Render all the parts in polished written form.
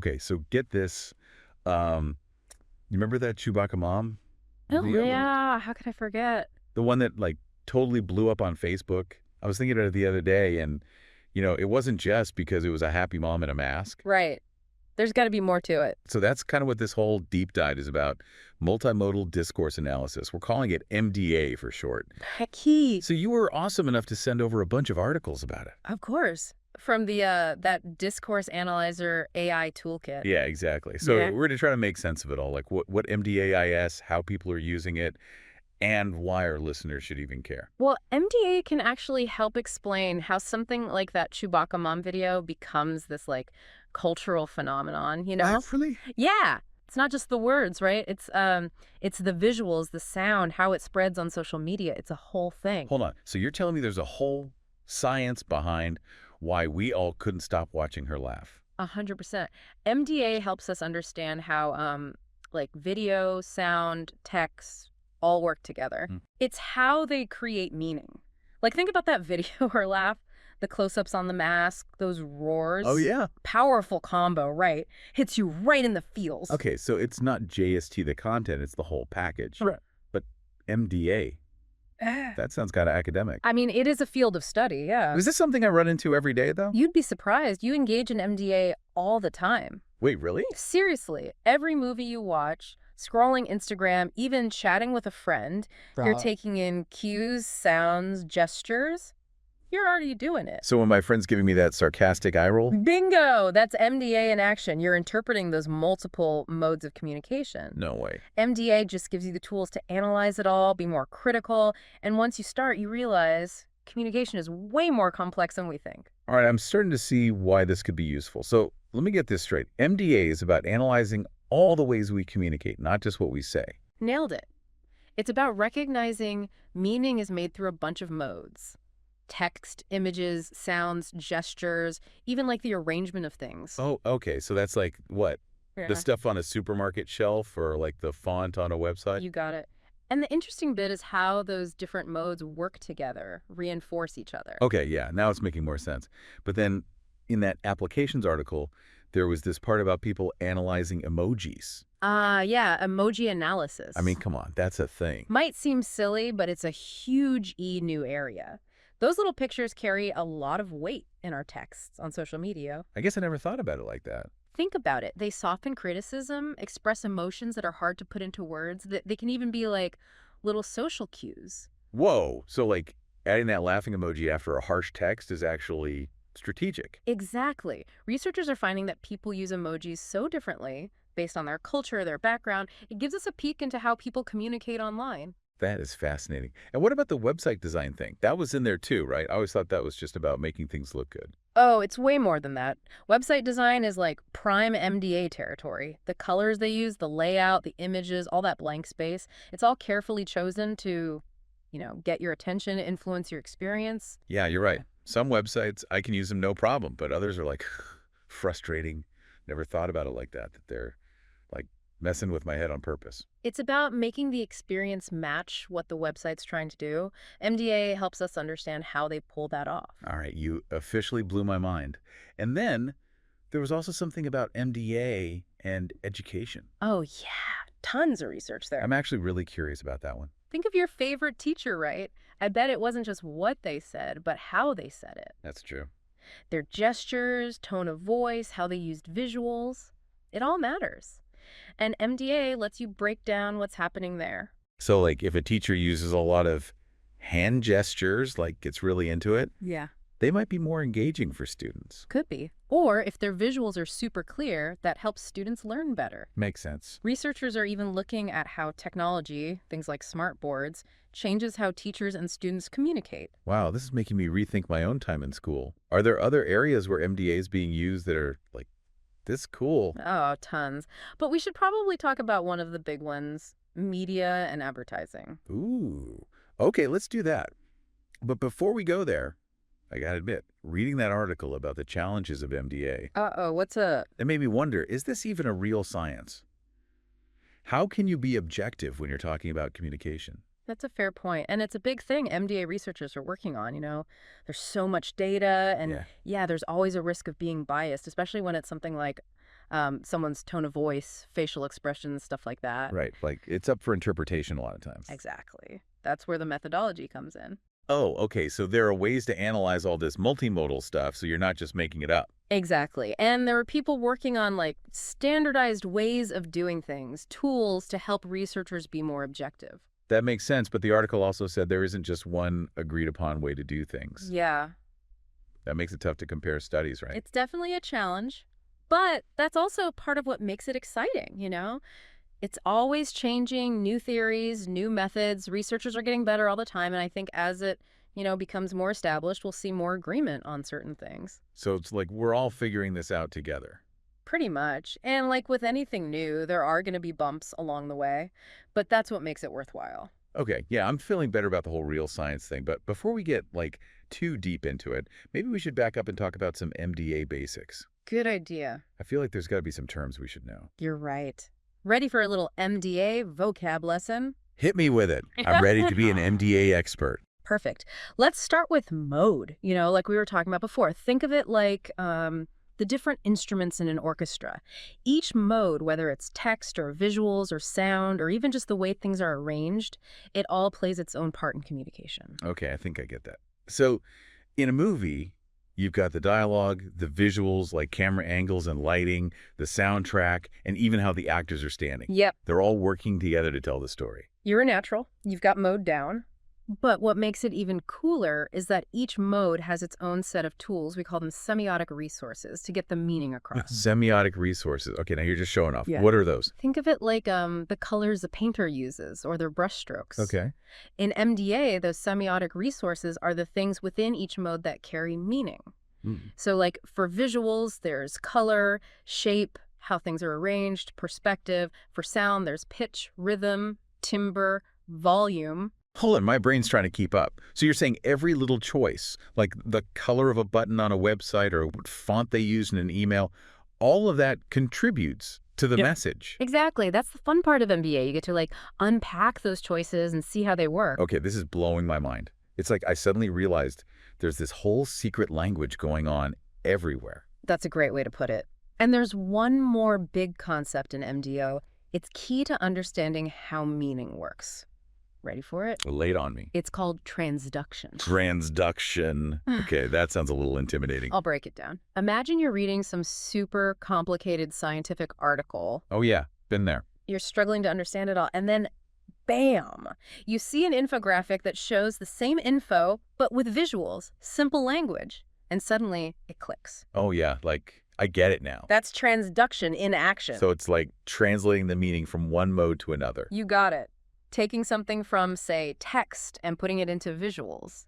Okay, so get this. You remember that Chewbacca mom Oh, video? yeah. How could I forget? The one that like totally blew up on Facebook? I was thinking about it the other day, and it wasn't just because it was a happy mom in a mask. Right. There's got to be more to it. So that's kind of what this whole deep dive is about, multimodal discourse analysis. We're calling it MDA for short. Key. So you were awesome enough to send over a bunch of articles about it. Of course. From the that Discourse Analyzer AI toolkit. Yeah, exactly. So Yeah. we're going to try to make sense of it all, like what MDA is, how people are using it, and why our listeners should even care. Well, MDA can actually help explain how something like that Chewbacca mom video becomes this like cultural phenomenon, Really? Yeah. It's not just the words, right? It's the visuals, the sound, how it spreads on social media. It's a whole thing. Hold on. So you're telling me there's a whole science behind why we all couldn't stop watching her laugh? 100%. MDA helps us understand how like video, sound, text all work together. Hmm. It's how they create meaning. Like think about that video or laugh, the close-ups on the mask, those roars. Oh, yeah. Powerful combo, right? Hits you right in the feels. Okay, so it's not JST the content, it's the whole package. Right. But MDA, that sounds kind of academic. I mean, it is a field of study, yeah. Is this something I run into every day, though? You'd be surprised. You engage in MDA all the time. Wait, really? Seriously, every movie you watch, scrolling Instagram, even chatting with a friend, you're taking in cues, sounds, gestures. You're already doing it. So when my friend's giving me that sarcastic eye roll? Bingo! That's MDA in action. You're interpreting those multiple modes of communication. No way. MDA just gives you the tools to analyze it all, be more critical, and once you start, you realize communication is way more complex than we think. All right, I'm starting to see why this could be useful. So let me get this straight. MDA is about analyzing all the ways we communicate, not just what we say. Nailed it. It's about recognizing meaning is made through a bunch of modes. Text, images, sounds, gestures, even like the arrangement of things. Oh, okay. So that's like what? Yeah. The stuff on a supermarket shelf or like the font on a website? You got it. And the interesting bit is how those different modes work together, reinforce each other. Okay, yeah. Now it's making more sense. But then in that applications article, there was this part about people analyzing emojis. Yeah, emoji analysis. I mean, come on, that's a thing. Might seem silly, but it's a huge new area. Those little pictures carry a lot of weight in our texts on social media. I guess I never thought about it like that. Think about it. They soften criticism, express emotions that are hard to put into words. They can even be like little social cues. Whoa. So like adding that laughing emoji after a harsh text is actually strategic. Exactly. Researchers are finding that people use emojis so differently based on their culture, their background. It gives us a peek into how people communicate online. That is fascinating. And what about the website design thing? That was in there too, right? I always thought that was just about making things look good. Oh, it's way more than that. Website design is like prime MDA territory. The colors they use, the layout, the images, all that blank space, it's all carefully chosen to, get your attention, influence your experience. Yeah, you're right. Some websites, I can use them no problem, but others are like frustrating. Never thought about it like that they're like messing with my head on purpose. It's about making the experience match what the website's trying to do. MDA helps us understand how they pull that off. All right, you officially blew my mind. And then there was also something about MDA and education. Oh, yeah. Tons of research there. I'm actually really curious about that one. Think of your favorite teacher, right? I bet it wasn't just what they said, but how they said it. That's true. Their gestures, tone of voice, how they used visuals. It all matters. And MDA lets you break down what's happening there. So like if a teacher uses a lot of hand gestures, like gets really into it, Yeah. they might be more engaging for students. Could be. Or if their visuals are super clear, that helps students learn better. Makes sense. Researchers are even looking at how technology, things like smart boards, changes how teachers and students communicate. Wow, this is making me rethink my own time in school. Are there other areas where MDA is being used that are like this cool? Oh, tons. But we should probably talk about one of the big ones, media and advertising. Ooh, okay, let's do that. But before we go there, I gotta admit, reading that article about the challenges of MDA, Uh-oh, what's up? it made me wonder, is this even a real science? How can you be objective when you're talking about communication? That's a fair point. And it's a big thing MDA researchers are working on, There's so much data and Yeah. yeah, there's always a risk of being biased, especially when it's something like someone's tone of voice, facial expressions, stuff like that. Right. Like, it's up for interpretation a lot of times. Exactly. That's where the methodology comes in. Oh, okay. So there are ways to analyze all this multimodal stuff, so you're not just making it up. Exactly. And there are people working on like standardized ways of doing things, tools to help researchers be more objective. That makes sense, but the article also said there isn't just one agreed-upon way to do things. Yeah, That makes it tough to compare studies, right? it's definitely a challenge, but that's also part of what makes it exciting, you know? It's always changing, new theories, new methods. Researchers are getting better all the time, and I think as it, becomes more established, we'll see more agreement on certain things. So it's like we're all figuring this out together. Pretty much. And like with anything new, there are going to be bumps along the way, but that's what makes it worthwhile. Okay, yeah, I'm feeling better about the whole real science thing, but before we get, like, too deep into it, maybe we should back up and talk about some MDA basics. Good idea. I feel like there's got to be some terms we should know. You're right. Ready for a little MDA vocab lesson? Hit me with it. I'm ready to be an MDA expert. Perfect. Let's start with mode, like we were talking about before. Think of it like the different instruments in an orchestra. Each mode, whether it's text or visuals or sound or even just the way things are arranged, it all plays its own part in communication. Okay, I think I get that. So, in a movie, you've got the dialogue, the visuals, like camera angles and lighting, the soundtrack, and even how the actors are standing. Yep, They're all working together to tell the story. you're a natural. You've got mode down. But what makes it even cooler is that each mode has its own set of tools. We call them semiotic resources to get the meaning across. Semiotic resources. Okay, now you're just showing off. Yeah. What are those? Think of it like the colors a painter uses or their brushstrokes. Okay. In MDA, those semiotic resources are the things within each mode that carry meaning. So like for visuals, there's color, shape, how things are arranged, perspective. For sound, there's pitch, rhythm, timbre, volume. Hold on, my brain's trying to keep up. So you're saying every little choice, like the color of a button on a website or what font they use in an email, all of that contributes to the message. Exactly. That's the fun part of MBA. You get to like unpack those choices and see how they work. Okay, this is blowing my mind. It's like I suddenly realized there's this whole secret language going on everywhere. That's a great way to put it. And there's one more big concept in MDO. It's key to understanding how meaning works. Ready for it? Lay it on me. It's called transduction. Transduction. Okay, that sounds a little intimidating. I'll break it down. Imagine you're reading some super complicated scientific article. Oh yeah, been there. You're struggling to understand it all, and then bam! You see an infographic that shows the same info, but with visuals, simple language, and suddenly it clicks. Oh yeah, like I get it now. That's transduction in action. So it's like translating the meaning from one mode to another. You got it. Taking something from, say, text and putting it into visuals.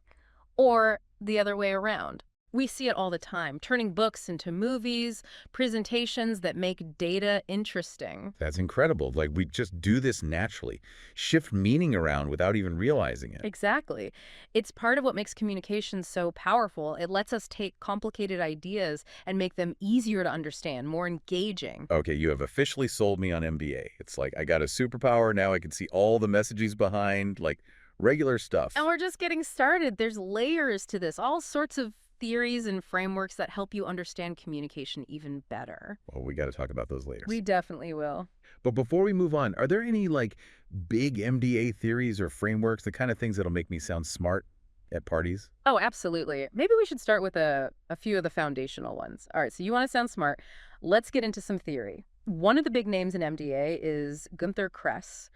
Or the other way around. We see it all the time, turning books into movies, presentations that make data interesting. That's incredible. Like we just do this naturally. Shift meaning around without even realizing it. Exactly. It's part of what makes communication so powerful. It lets us take complicated ideas and make them easier to understand, more engaging. Okay, you have officially sold me on MBA. It's like I got a superpower, now I can see all the messages behind, like regular stuff. And we're just getting started. There's layers to this, all sorts of theories and frameworks that help you understand communication even better. Well, we got to talk about those later. We definitely will. But before we move on, are there any like big MDA theories or frameworks, the kind of things that'll make me sound smart at parties? Oh, absolutely. Maybe we should start with a few of the foundational ones. All right, so you want to sound smart. Let's get into some theory. One of the big names in MDA is Gunther Kress.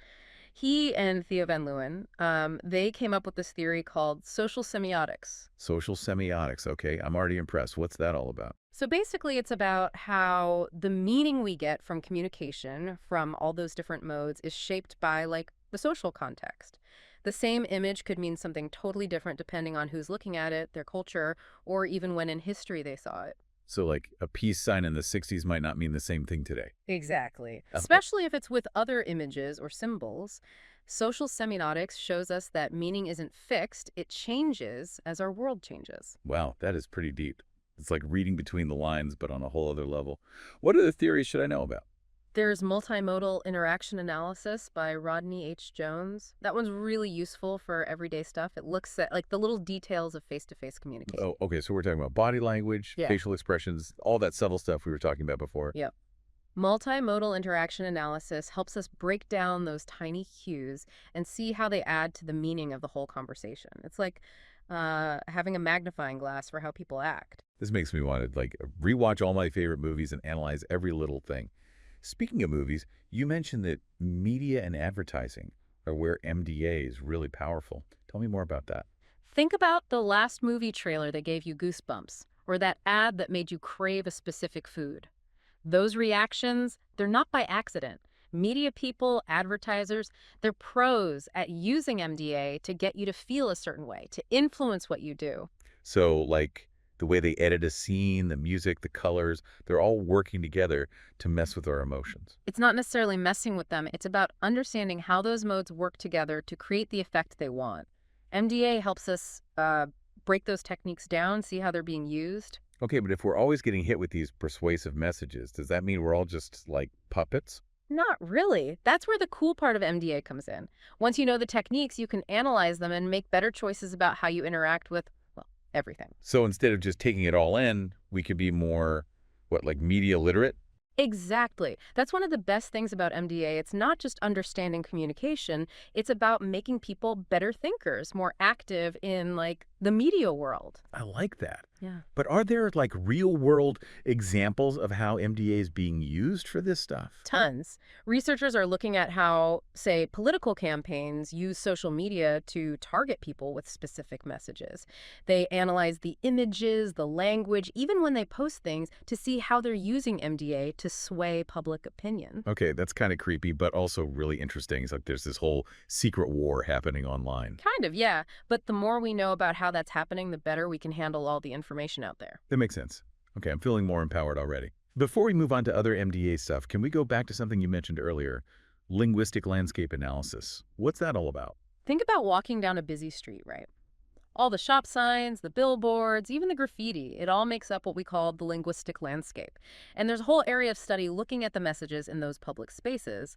He and Theo van Leeuwen, they came up with this theory called social semiotics. Social semiotics. Okay, I'm already impressed. What's that all about? So basically, it's about how the meaning we get from communication from all those different modes is shaped by, like, the social context. The same image could mean something totally different depending on who's looking at it, their culture, or even when in history they saw it. So like a peace sign in the 60s might not mean the same thing today. Exactly. Oh. Especially if it's with other images or symbols. Social semiotics shows us that meaning isn't fixed, it changes as our world changes. Wow, that is pretty deep. It's like reading between the lines, but on a whole other level. What other theories should I know about? There's multimodal interaction analysis by Rodney H. Jones. That one's really useful for everyday stuff. It looks at like the little details of face-to-face communication. Oh, okay, so we're talking about body language, Yeah. facial expressions, all that subtle stuff we were talking about before. Yep. Multimodal interaction analysis helps us break down those tiny cues and see how they add to the meaning of the whole conversation. It's like having a magnifying glass for how people act. This makes me want to rewatch all my favorite movies and analyze every little thing. Speaking of movies, you mentioned that media and advertising are where MDA is really powerful. Tell me more about that. Think about the last movie trailer that gave you goosebumps, or that ad that made you crave a specific food. Those reactions, they're not by accident. Media people, advertisers, they're pros at using MDA to get you to feel a certain way, to influence what you do. So, like, the way they edit a scene, the music, the colors, they're all working together to mess with our emotions. It's not necessarily messing with them, it's about understanding how those modes work together to create the effect they want. MDA helps us break those techniques down, see how they're being used. Okay, but if we're always getting hit with these persuasive messages, does that mean we're all just like puppets? Not really. That's where the cool part of MDA comes in. Once you know the techniques, you can analyze them and make better choices about how you interact with, well, everything. So instead of just taking it all in, we could be more, like media literate? Exactly. That's one of the best things about MDA. It's not just understanding communication, it's about making people better thinkers, more active in the media world. I like that. Yeah. But are there real world examples of how MDA is being used for this stuff? Tons. Researchers are looking at how, say, political campaigns use social media to target people with specific messages. They analyze the images, the language, even when they post things to see how they're using MDA to sway public opinion. Okay, that's kind of creepy, but also really interesting. It's like there's this whole secret war happening online. Kind of, yeah. But the more we know about how that's happening, the better we can handle all the information out there. That makes sense. Okay, I'm feeling more empowered already. Before we move on to other MDA stuff, can we go back to something you mentioned earlier? Linguistic landscape analysis. What's that all about? Think about walking down a busy street, right? All the shop signs, the billboards, even the graffiti, it all makes up what we call the linguistic landscape. And there's a whole area of study looking at the messages in those public spaces.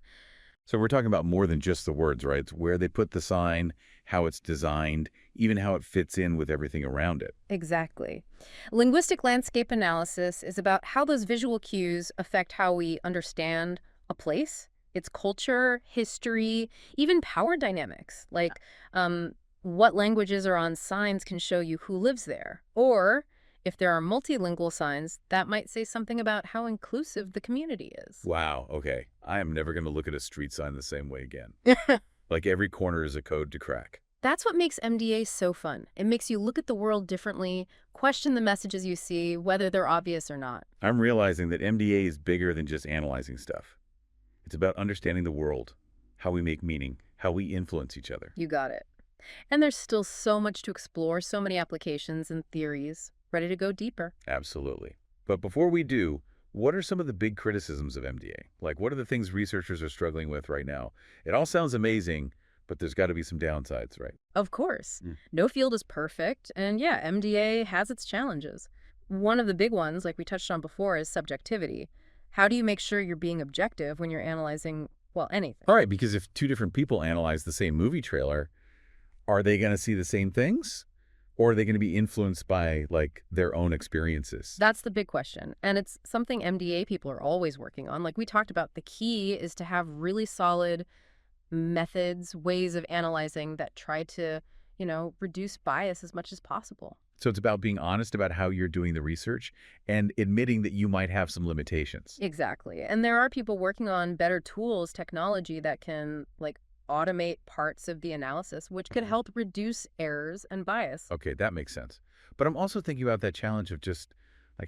So we're talking about more than just the words, right? It's where they put the sign, how it's designed, even how it fits in with everything around it. Exactly. Linguistic landscape analysis is about how those visual cues affect how we understand a place, its culture, history, even power dynamics. What languages are on signs can show you who lives there. Or if there are multilingual signs, that might say something about how inclusive the community is. Wow, okay. I am never going to look at a street sign the same way again. Like every corner is a code to crack. That's what makes MDA so fun. It makes you look at the world differently, question the messages you see, whether they're obvious or not. I'm realizing that MDA is bigger than just analyzing stuff. It's about understanding the world, how we make meaning, how we influence each other. You got it. And there's still so much to explore, so many applications and theories, ready to go deeper. Absolutely. But before we do, what are some of the big criticisms of MDA? Like, what are the things researchers are struggling with right now? It all sounds amazing, but there's got to be some downsides, right? Of course. No field is perfect, and yeah, MDA has its challenges. One of the big ones, like we touched on before, is subjectivity. How do you make sure you're being objective when you're analyzing, well, anything? All right, because if two different people analyze the same movie trailer, are they going to see the same things? Or are they going to be influenced by, their own experiences? That's the big question. And it's something MDA people are always working on. Like we talked about, the key is to have really solid methods, ways of analyzing that try to, reduce bias as much as possible. So it's about being honest about how you're doing the research and admitting that you might have some limitations. Exactly. And there are people working on better tools, technology that can, automate parts of the analysis, which could help reduce errors and bias. Okay, that makes sense. But I'm also thinking about that challenge of just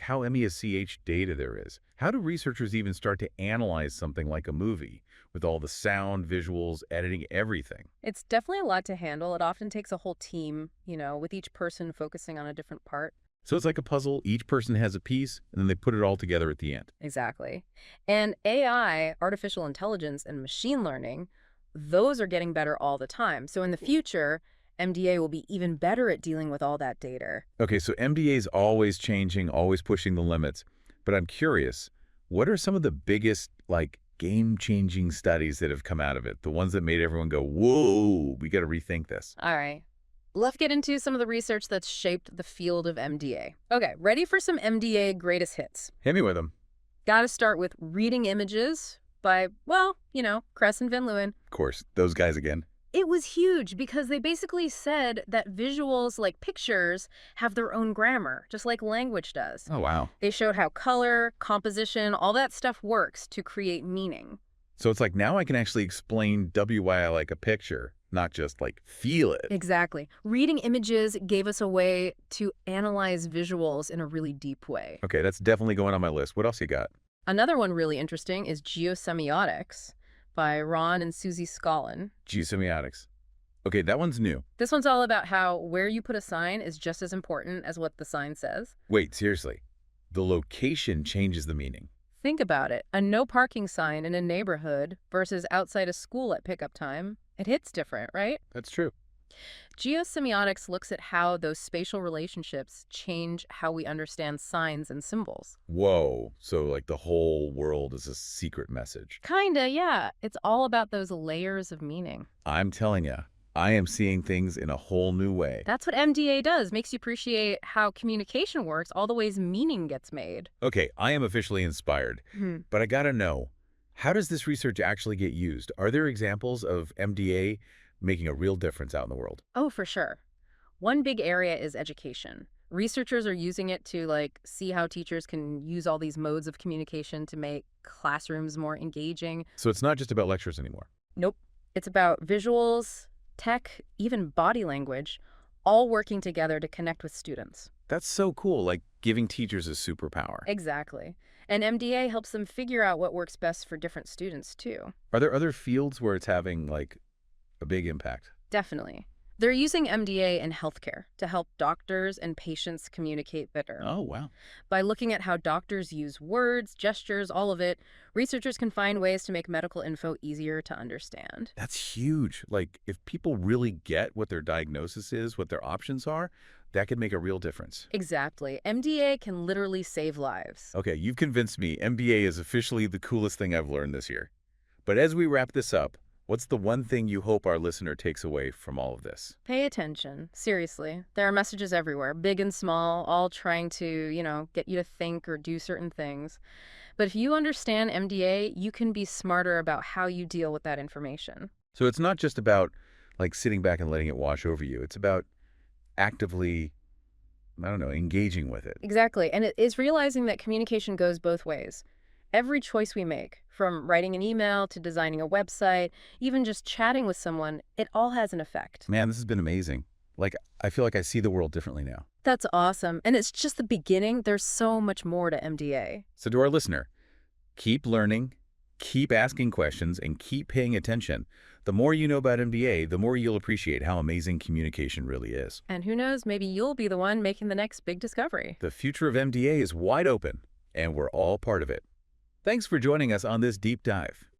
how MESCH data there is. How do researchers even start to analyze something like a movie with all the sound, visuals, editing, everything? It's definitely a lot to handle. It often takes a whole team, with each person focusing on a different part. So it's like a puzzle. Each person has a piece, and then they put it all together at the end. Exactly. And AI, artificial intelligence, and machine learning, those are getting better all the time. So in the future, MDA will be even better at dealing with all that data. Okay, so MDA is always changing, always pushing the limits. But I'm curious, what are some of the biggest, game-changing studies that have come out of it? The ones that made everyone go, whoa, we got to rethink this. All right. Let's get into some of the research that's shaped the field of MDA. Okay, ready for some MDA greatest hits? Hit me with them. Gotta start with reading images by, well, Kress and Van Leeuwen. Of course, those guys again. It was huge because they basically said that visuals, like pictures, have their own grammar, just like language does. Oh, wow. They showed how color, composition, all that stuff works to create meaning. So it's like now I can actually explain why I like a picture, not just like feel it. Exactly. Reading images gave us a way to analyze visuals in a really deep way. Okay, that's definitely going on my list. What else you got? Another one really interesting is Geo-Semiotics by Ron and Susie Scollin. Geo-Semiotics. Okay, that one's new. This one's all about how where you put a sign is just as important as what the sign says. Wait, seriously. The location changes the meaning. Think about it. A no parking sign in a neighborhood versus outside a school at pickup time. It hits different, right? That's true. Geosemiotics looks at how those spatial relationships change how we understand signs and symbols. Whoa. So like the whole world is a secret message. Kinda, yeah. It's all about those layers of meaning. I'm telling you, I am seeing things in a whole new way. That's what MDA does. Makes you appreciate how communication works, all the ways meaning gets made. Okay, I am officially inspired, but I gotta know, how does this research actually get used? Are there examples of MDA making a real difference out in the world? Oh, for sure. One big area is education. Researchers are using it to see how teachers can use all these modes of communication to make classrooms more engaging. So it's not just about lectures anymore. Nope. It's about visuals, tech, even body language, all working together to connect with students. That's so cool, like giving teachers a superpower. Exactly. And MDA helps them figure out what works best for different students, too. Are there other fields where it's having like a big impact? Definitely. They're using MDA in healthcare to help doctors and patients communicate better. Oh, wow. By looking at how doctors use words, gestures, all of it, researchers can find ways to make medical info easier to understand. That's huge. Like, if people really get what their diagnosis is, what their options are, that could make a real difference. Exactly. MDA can literally save lives. Okay, you've convinced me. MBA is officially the coolest thing I've learned this year. But as we wrap this up, what's the one thing you hope our listener takes away from all of this? Pay attention. Seriously. There are messages everywhere, big and small, all trying to, get you to think or do certain things. But if you understand MDA, you can be smarter about how you deal with that information. So it's not just about like sitting back and letting it wash over you. It's about actively, I don't know, engaging with it. Exactly. And it is realizing that communication goes both ways. Every choice we make, from writing an email to designing a website, even just chatting with someone, it all has an effect. Man, this has been amazing. Like, I feel like I see the world differently now. That's awesome. And it's just the beginning. There's so much more to MDA. So to our listener, keep learning, keep asking questions, and keep paying attention. The more you know about MBA, the more you'll appreciate how amazing communication really is. And who knows, maybe you'll be the one making the next big discovery. The future of MDA is wide open, and we're all part of it. Thanks for joining us on this deep dive.